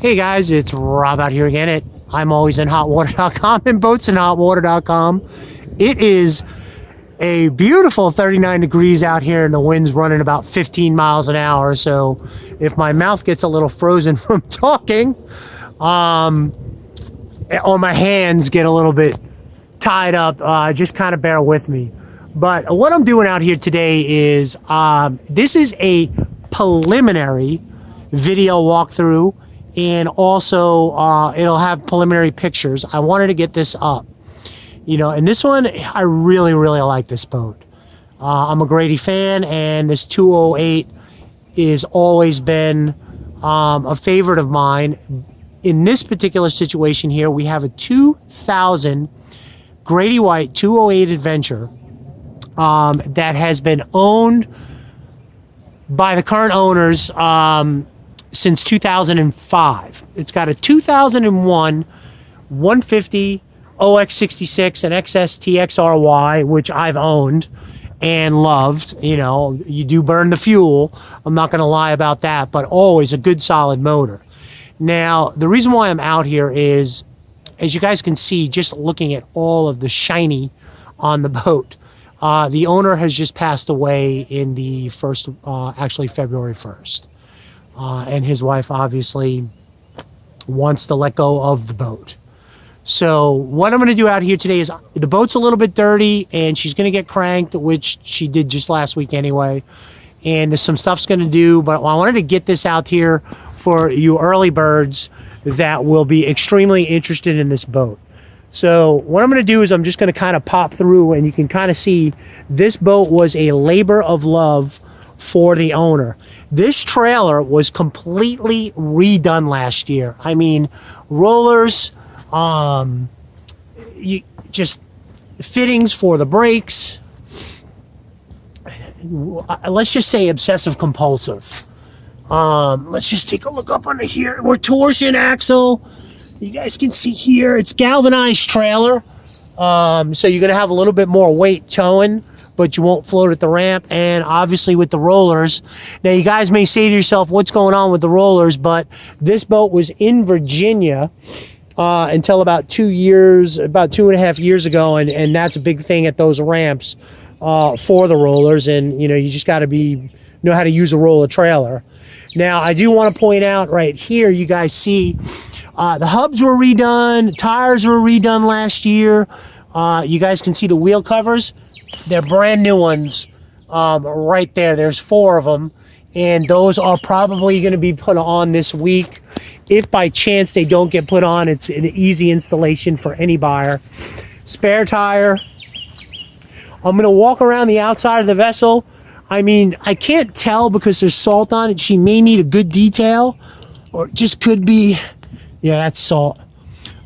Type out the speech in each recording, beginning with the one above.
Hey guys, it's Rob out here again at ImAlwaysInHotWater.com and BoatsInHotWater.com. It is a beautiful 39 degrees out here and the wind's running about 15 miles an hour. So if my mouth gets a little frozen from talking, or my hands get a little bit tied up, just kind of bear with me. But what I'm doing out here today is, this is a preliminary video walkthrough, and also it'll have preliminary pictures. I wanted to get this up, and this one, I really like this boat. I'm a Grady fan, and this 208 is always been a favorite of mine. In this particular situation here, we have a 2000 Grady White 208 Adventure that has been owned by the current owners since 2005. It's got a 2001 150 OX66 and XSTXRY, which I've owned and loved. You do burn the fuel. I'm not going to lie about that, but always a good solid motor. Now, the reason why I'm out here is, as you guys can see, just looking at all of the shiny on the boat, the owner has just passed away in the actually February 1st. And his wife obviously wants to let go of the boat. So what I'm going to do out here today is, the boat's a little bit dirty and she's going to get cranked, which she did just last week anyway. And there's some stuff's going to do, but I wanted to get this out here for you early birds that will be extremely interested in this boat. So what I'm going to do is I'm just going to kind of pop through, and you can kind of see this boat was a labor of love for the owner. This trailer was completely redone last year. I mean, rollers, just fittings for the brakes. Let's just say obsessive compulsive. Let's just take a look up under here. We're torsion axle. You guys can see here, it's galvanized trailer. So you're going to have a little bit more weight towing, but you won't float at the ramp. And obviously with the rollers, now you guys may say to yourself, what's going on with the rollers? But this boat was in Virginia until about 2.5 years ago. And that's a big thing at those ramps for the rollers. And, you just got to know how to use a roller trailer. Now, I do want to point out right here, you guys see the hubs were redone, tires were redone last year. You guys can see the wheel covers. They're brand new ones right there. There's 4 of them, and those are probably going to be put on this week. If by chance they don't get put on, it's an easy installation for any buyer. Spare tire. I'm going to walk around the outside of the vessel. I mean, I can't tell because there's salt on it. She may need a good detail, or it just could be, yeah, that's salt.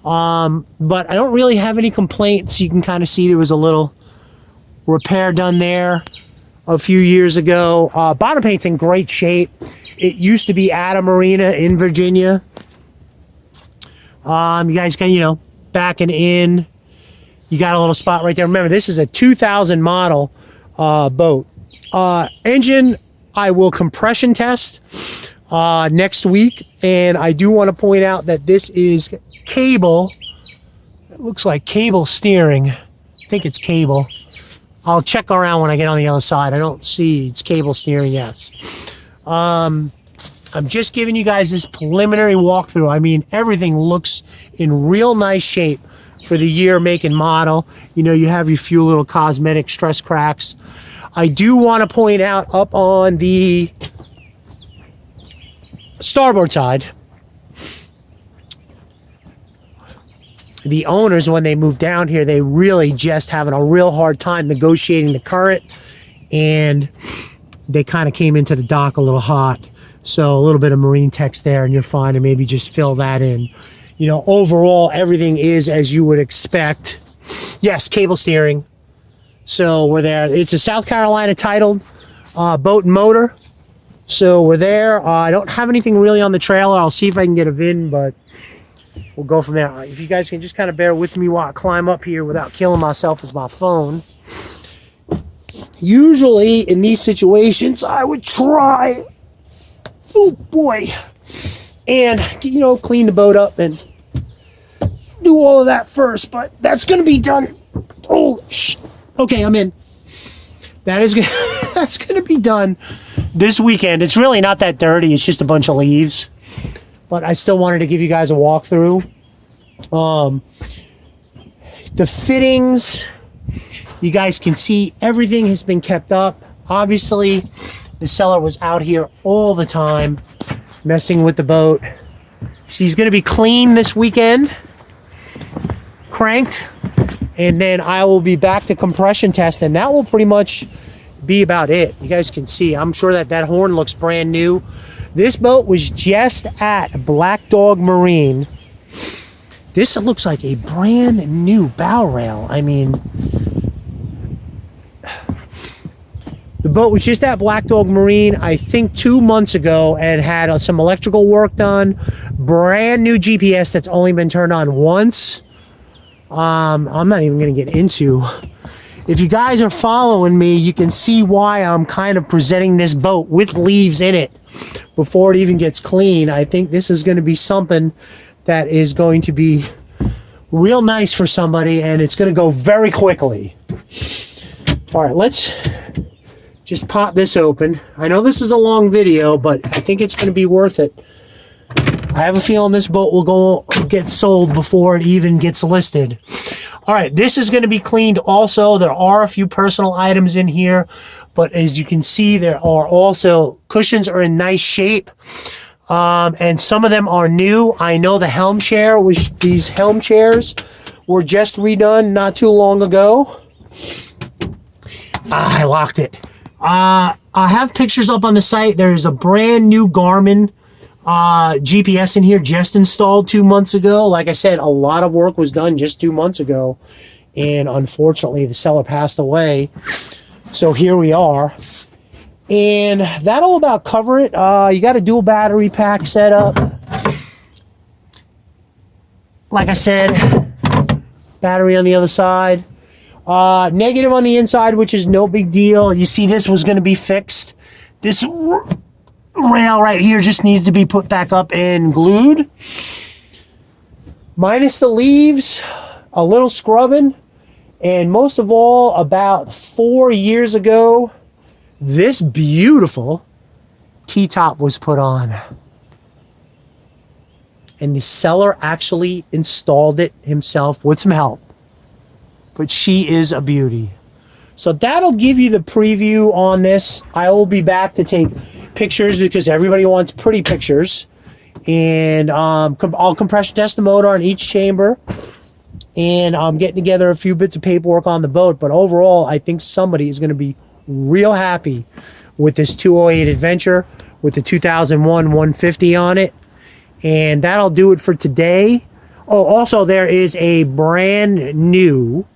But I don't really have any complaints. You can kind of see there was a little repair done there a few years ago. Bottom paint's in great shape. It used to be at a marina in Virginia. You guys can, backing in. You got a little spot right there. Remember, this is a 2000 model boat. Engine, I will compression test next week, and I do want to point out that this is cable. It looks like cable steering. I think it's cable. I'll check around when I get on the other side. I don't see, it's cable steering, yes. I'm just giving you guys this preliminary walkthrough. I mean, everything looks in real nice shape for the year, make, and model. You have your few little cosmetic stress cracks. I do want to point out, up on the starboard side, the owners, when they moved down here, they really just having a real hard time negotiating the current, and they kind of came into the dock a little hot. So a little bit of marine text there, and you're fine to maybe just fill that in. Overall, everything is as you would expect. Yes, cable steering. So we're there. It's a South Carolina titled boat and motor. So we're there. I don't have anything really on the trailer. I'll see if I can get a VIN, but we'll go from there. If you guys can just kind of bear with me while I climb up here without killing myself with my phone. Usually in these situations, I would try, oh boy, and, you know, clean the boat up and do all of that first. But that's going to be done. Oh, okay, I'm in. That is that's going to be done this weekend. It's really not that dirty. It's just a bunch of leaves. But I still wanted to give you guys a walkthrough. The fittings, you guys can see everything has been kept up. Obviously, the seller was out here all the time messing with the boat. She's going to be clean this weekend, cranked, and then I will be back to compression test, and that will pretty much be about it. You guys can see, I'm sure that that horn looks brand new. This boat was just at Black Dog Marine. This looks like a brand new bow rail. I mean, the boat was just at Black Dog Marine, I think 2 months ago, and had some electrical work done. Brand new GPS that's only been turned on once. I'm not even going to get into. If you guys are following me, you can see why I'm kind of presenting this boat with leaves in it before it even gets clean. I think this is going to be something that is going to be real nice for somebody, and it's going to go very quickly. All right, let's just pop this open. I know this is a long video, but I think it's going to be worth it. I have a feeling this boat will get sold before it even gets listed. All right, this is going to be cleaned also. There are a few personal items in here, but as you can see, there are also cushions are in nice shape, and some of them are new. I know the helm chair these helm chairs were just redone not too long ago. I locked it. I have pictures up on the site. There is a brand new Garmin GPS in here, just installed 2 months ago. Like I said, a lot of work was done just 2 months ago, and unfortunately the seller passed away, so here we are, and that'll about cover it. You got a dual battery pack set up. Like I said, battery on the other side, negative on the inside, which is no big deal. You see, this was going to be fixed. This rail right here just needs to be put back up and glued. Minus the leaves, a little scrubbing, and most of all, about 4 years ago, this beautiful T-top was put on. And the seller actually installed it himself with some help. But she is a beauty. So that'll give you the preview on this. I will be back to take pictures because everybody wants pretty pictures. And I'll compression test the motor on each chamber. And I'm getting together a few bits of paperwork on the boat. But overall, I think somebody is going to be real happy with this 208 Adventure with the 2001 150 on it. And that'll do it for today. Oh, also there is a brand new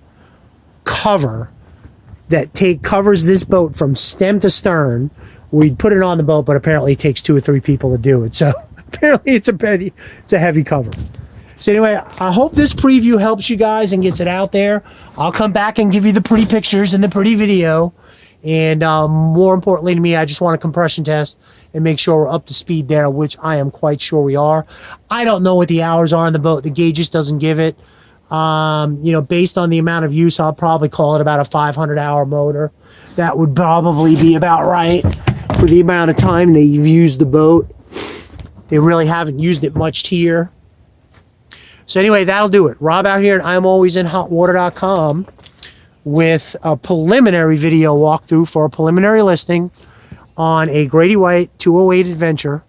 cover that covers this boat from stem to stern. We'd put it on the boat, but apparently it takes 2 or 3 people to do it. So apparently it's a heavy cover. So anyway, I hope this preview helps you guys and gets it out there. I'll come back and give you the pretty pictures and the pretty video. And more importantly to me, I just want a compression test and make sure we're up to speed there, which I am quite sure we are. I don't know what the hours are on the boat. The gauge just doesn't give it. You know, based on the amount of use, I'll probably call it about a 500-hour motor. That would probably be about right for the amount of time they've used the boat. They really haven't used it much here. So anyway, that'll do it. Rob out here at ImAlwaysInHotWater.com with a preliminary video walkthrough for a preliminary listing on a Grady White 208 Adventure.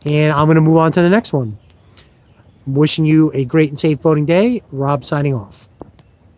And I'm going to move on to the next one. I'm wishing you a great and safe boating day. Rob signing off.